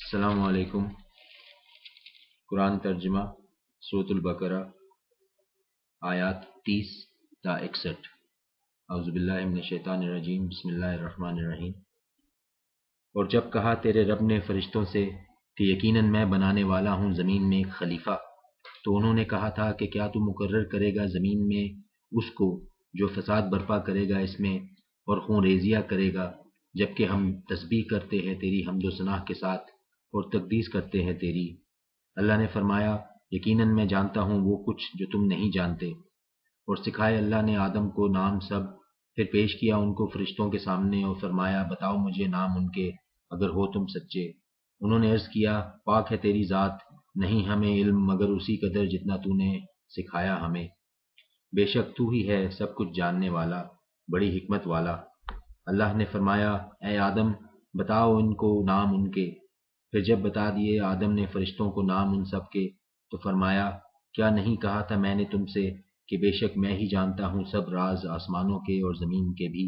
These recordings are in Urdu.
السلام علیکم۔ قرآن ترجمہ سورۃ البقرہ آیات 30 تا 61۔ اعوذ باللہ من الشیطان الرجیم، بسم اللہ الرحمن الرحیم۔ اور جب کہا تیرے رب نے فرشتوں سے کہ یقیناً میں بنانے والا ہوں زمین میں ایک خلیفہ، تو انہوں نے کہا تھا کہ کیا تو مقرر کرے گا زمین میں اس کو جو فساد برپا کرے گا اس میں اور خون ریزیاں کرے گا، جبکہ ہم تسبیح کرتے ہیں تیری حمد و ثنا کے ساتھ اور تقدیس کرتے ہیں تیری۔ اللہ نے فرمایا یقیناً میں جانتا ہوں وہ کچھ جو تم نہیں جانتے۔ اور سکھائے اللہ نے آدم کو نام سب، پھر پیش کیا ان کو فرشتوں کے سامنے اور فرمایا بتاؤ مجھے نام ان کے اگر ہو تم سچے۔ انہوں نے عرض کیا پاک ہے تیری ذات، نہیں ہمیں علم مگر اسی قدر جتنا تو نے سکھایا ہمیں، بے شک تو ہی ہے سب کچھ جاننے والا بڑی حکمت والا۔ اللہ نے فرمایا اے آدم بتاؤ ان کو نام ان کے۔ پھر جب بتا دیے آدم نے فرشتوں کو نام ان سب کے، تو فرمایا کیا نہیں کہا تھا میں نے تم سے کہ بے شک میں ہی جانتا ہوں سب راز آسمانوں کے اور زمین کے بھی،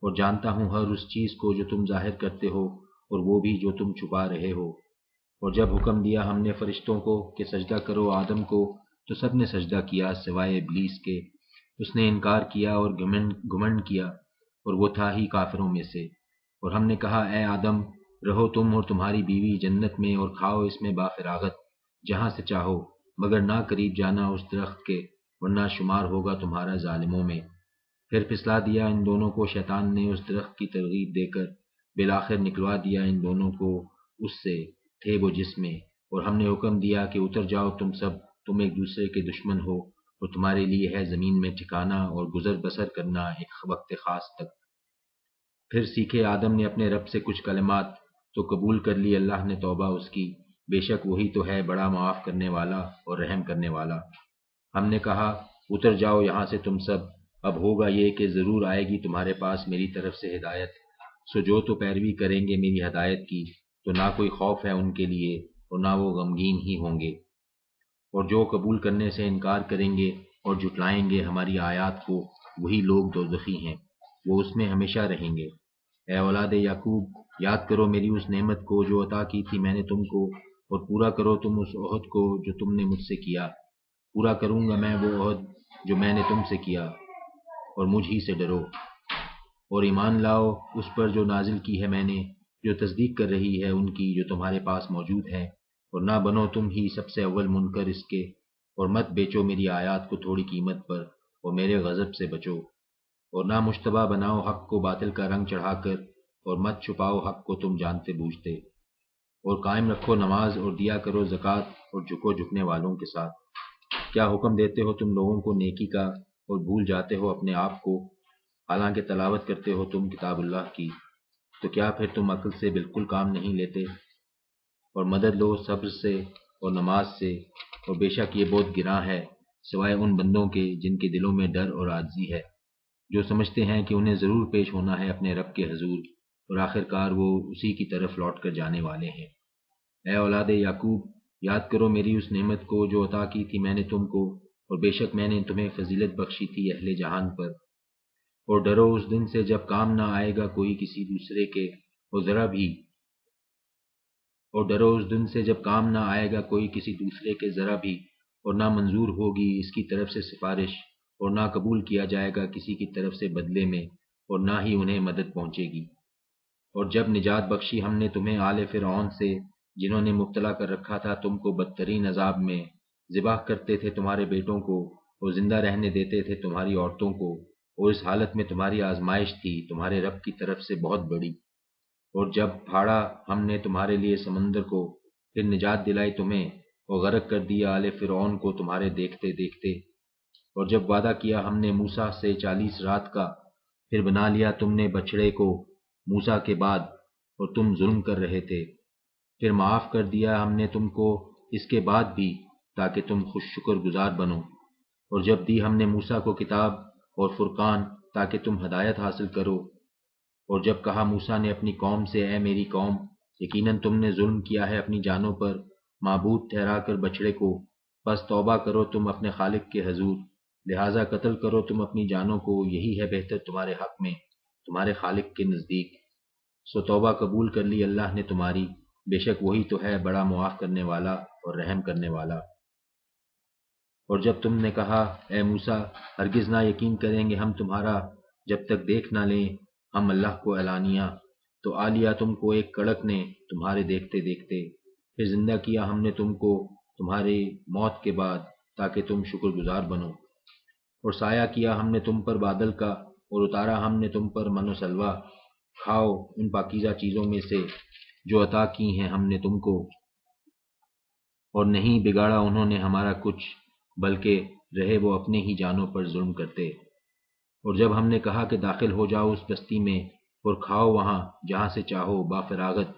اور جانتا ہوں ہر اس چیز کو جو تم ظاہر کرتے ہو اور وہ بھی جو تم چھپا رہے ہو۔ اور جب حکم دیا ہم نے فرشتوں کو کہ سجدہ کرو آدم کو، تو سب نے سجدہ کیا سوائے ابلیس کے، اس نے انکار کیا اور گھمنڈ کیا، اور وہ تھا ہی کافروں میں سے۔ اور ہم نے کہا اے آدم رہو تم اور تمہاری بیوی جنت میں اور کھاؤ اس میں بافراغت جہاں سے چاہو، مگر نہ قریب جانا اس درخت کے ورنہ شمار ہوگا تمہارا ظالموں میں۔ پھر پھسلا دیا ان دونوں کو شیطان نے اس درخت کی ترغیب دے کر، بالآخر نکلوا دیا ان دونوں کو اس سے، تھے وہ جس میں۔ اور ہم نے حکم دیا کہ اتر جاؤ تم سب، تم ایک دوسرے کے دشمن ہو اور تمہارے لیے ہے زمین میں ٹھکانا اور گزر بسر کرنا ایک وقت خاص تک۔ پھر سیکھے آدم نے اپنے رب سے کچھ کلمات، تو قبول کر لی اللہ نے توبہ اس کی، بے شک وہی تو ہے بڑا معاف کرنے والا اور رحم کرنے والا۔ ہم نے کہا اتر جاؤ یہاں سے تم سب، اب ہوگا یہ کہ ضرور آئے گی تمہارے پاس میری طرف سے ہدایت، سو جو تو پیروی کریں گے میری ہدایت کی تو نہ کوئی خوف ہے ان کے لیے اور نہ وہ غمگین ہی ہوں گے۔ اور جو قبول کرنے سے انکار کریں گے اور جھٹلائیں گے ہماری آیات کو، وہی لوگ دوزخی ہیں، وہ اس میں ہمیشہ رہیں گے۔ اے اولاد یعقوب یاد کرو میری اس نعمت کو جو عطا کی تھی میں نے تم کو، اور پورا کرو تم اس عہد کو جو تم نے مجھ سے کیا، پورا کروں گا میں وہ عہد جو میں نے تم سے کیا، اور مجھ ہی سے ڈرو۔ اور ایمان لاؤ اس پر جو نازل کی ہے میں نے، جو تصدیق کر رہی ہے ان کی جو تمہارے پاس موجود ہے، اور نہ بنو تم ہی سب سے اول منکر اس کے، اور مت بیچو میری آیات کو تھوڑی قیمت پر، اور میرے غضب سے بچو۔ اور نہ مشتبہ بناؤ حق کو باطل کا رنگ چڑھا کر، اور مت چھپاؤ حق کو تم جانتے بوجھتے۔ اور قائم رکھو نماز اور دیا کرو زکوٰۃ اور جھکو جھکنے والوں کے ساتھ۔ کیا حکم دیتے ہو تم لوگوں کو نیکی کا اور بھول جاتے ہو اپنے آپ کو، حالانکہ تلاوت کرتے ہو تم کتاب اللہ کی، تو کیا پھر تم عقل سے بالکل کام نہیں لیتے؟ اور مدد لو صبر سے اور نماز سے، اور بے شک یہ بہت گراں ہے سوائے ان بندوں کے جن کے دلوں میں ڈر اور عاجزی ہے، جو سمجھتے ہیں کہ انہیں ضرور پیش ہونا ہے اپنے رب کے حضور، اور آخر کار وہ اسی کی طرف لوٹ کر جانے والے ہیں۔ اے اولاد یعقوب یاد کرو میری اس نعمت کو جو عطا کی تھی میں نے تم کو، اور بے شک میں نے تمہیں فضیلت بخشی تھی اہل جہان پر۔ اور ڈرو اس دن سے جب کام نہ آئے گا کوئی کسی دوسرے کے، اور ذرا بھی اور ڈرو اس دن سے جب کام نہ آئے گا کوئی کسی دوسرے کے ذرا بھی، اور نہ منظور ہوگی اس کی طرف سے سفارش، اور نہ قبول کیا جائے گا کسی کی طرف سے بدلے میں، اور نہ ہی انہیں مدد پہنچے گی۔ اور جب نجات بخشی ہم نے تمہیں آل فرعون سے جنہوں نے مبتلا کر رکھا تھا تم کو بدترین عذاب میں، ذبح کرتے تھے تمہارے بیٹوں کو اور زندہ رہنے دیتے تھے تمہاری عورتوں کو، اور اس حالت میں تمہاری آزمائش تھی تمہارے رب کی طرف سے بہت بڑی۔ اور جب پھاڑا ہم نے تمہارے لیے سمندر کو، پھر نجات دلائی تمہیں اور غرق کر دیا آل فرعون کو تمہارے دیکھتے دیکھتے۔ اور جب وعدہ کیا ہم نے موسیٰ سے 40 رات کا، پھر بنا لیا تم نے بچڑے کو موسیٰ کے بعد، اور تم ظلم کر رہے تھے، پھر معاف کر دیا ہم نے تم کو اس کے بعد بھی تاکہ تم خوش شکر گزار بنو۔ اور جب دی ہم نے موسیٰ کو کتاب اور فرقان تاکہ تم ہدایت حاصل کرو۔ اور جب کہا موسیٰ نے اپنی قوم سے اے میری قوم یقیناً تم نے ظلم کیا ہے اپنی جانوں پر معبود ٹھہرا کر بچڑے کو، بس توبہ کرو تم اپنے خالق کے حضور، لہٰذا قتل کرو تم اپنی جانوں کو، یہی ہے بہتر تمہارے حق میں تمہارے خالق کے نزدیک۔ سو توبہ قبول کر لی اللہ نے تمہاری، بے شک وہی تو ہے بڑا معاف کرنے والا اور رحم کرنے والا۔ اور جب تم نے کہا اے موسیٰ ہرگز نہ یقین کریں گے ہم تمہارا جب تک دیکھ نہ لیں ہم اللہ کو اعلانیہ، تو آ لیا تم کو ایک کڑک نے تمہارے دیکھتے دیکھتے، پھر زندہ کیا ہم نے تم کو تمہاری موت کے بعد تاکہ تم شکر گزار بنو، اور سایہ کیا ہم نے تم پر بادل کا، اور اتارا ہم نے تم پر من و سلوہ، کھاؤ ان پاکیزہ چیزوں میں سے جو عطا کی ہیں ہم نے تم کو، اور نہیں بگاڑا انہوں نے ہمارا کچھ، بلکہ رہے وہ اپنے ہی جانوں پر ظلم کرتے۔ اور جب ہم نے کہا کہ داخل ہو جاؤ اس بستی میں اور کھاؤ وہاں جہاں سے چاہو بافراغت،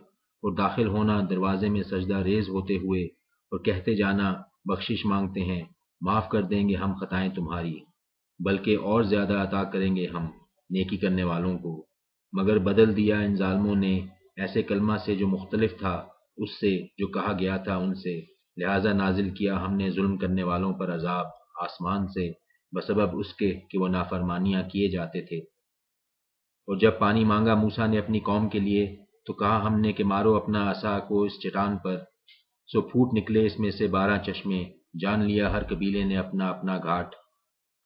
اور داخل ہونا دروازے میں سجدہ ریز ہوتے ہوئے، اور کہتے جانا بخشش مانگتے ہیں معاف کر دیں گے ہم خطائیں تمہاری، بلکہ اور زیادہ عطا کریں گے ہم نیکی کرنے والوں کو، مگر بدل دیا ان ظالموں نے ایسے کلمہ سے جو مختلف تھا اس سے جو کہا گیا تھا ان سے، لہٰذا نازل کیا ہم نے ظلم کرنے والوں پر عذاب آسمان سے بسبب اس کے کہ وہ نافرمانیاں کیے جاتے تھے۔ اور جب پانی مانگا موسیٰ نے اپنی قوم کے لیے تو کہا ہم نے کہ مارو اپنا عصا کو اس چٹان پر، سو پھوٹ نکلے اس میں سے 12 چشمے، جان لیا ہر قبیلے نے اپنا اپنا گھاٹ،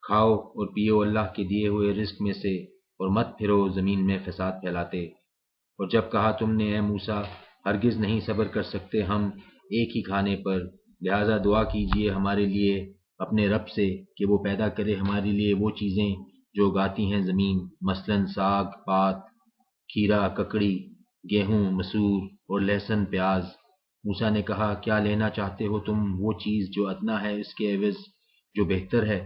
کھاؤ اور پیو اللہ کے دیے ہوئے رزق میں سے، اور مت پھرو زمین میں فساد پھیلاتے۔ اور جب کہا تم نے اے موسیٰ ہرگز نہیں صبر کر سکتے ہم ایک ہی کھانے پر، لہٰذا دعا کیجیے ہمارے لیے اپنے رب سے کہ وہ پیدا کرے ہمارے لیے وہ چیزیں جو اگاتی ہیں زمین، مثلاً ساگ، پات، کھیرا، ککڑی، گیہوں، مسور اور لہسن، پیاز۔ موسیٰ نے کہا کیا لینا چاہتے ہو تم وہ چیز جو ادنا ہے اس کے عوض جو بہتر ہے؟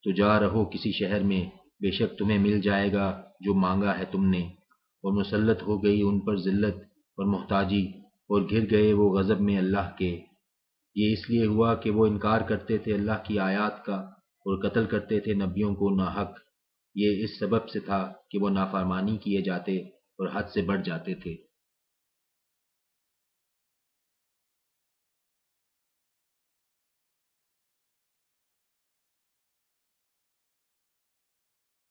تو جا رہو کسی شہر میں، بے شک تمہیں مل جائے گا جو مانگا ہے تم نے۔ اور مسلط ہو گئی ان پر ذلت اور محتاجی، اور گر گئے وہ غضب میں اللہ کے۔ یہ اس لیے ہوا کہ وہ انکار کرتے تھے اللہ کی آیات کا، اور قتل کرتے تھے نبیوں کو ناحق۔ یہ اس سبب سے تھا کہ وہ نافرمانی کیے جاتے اور حد سے بڑھ جاتے تھے۔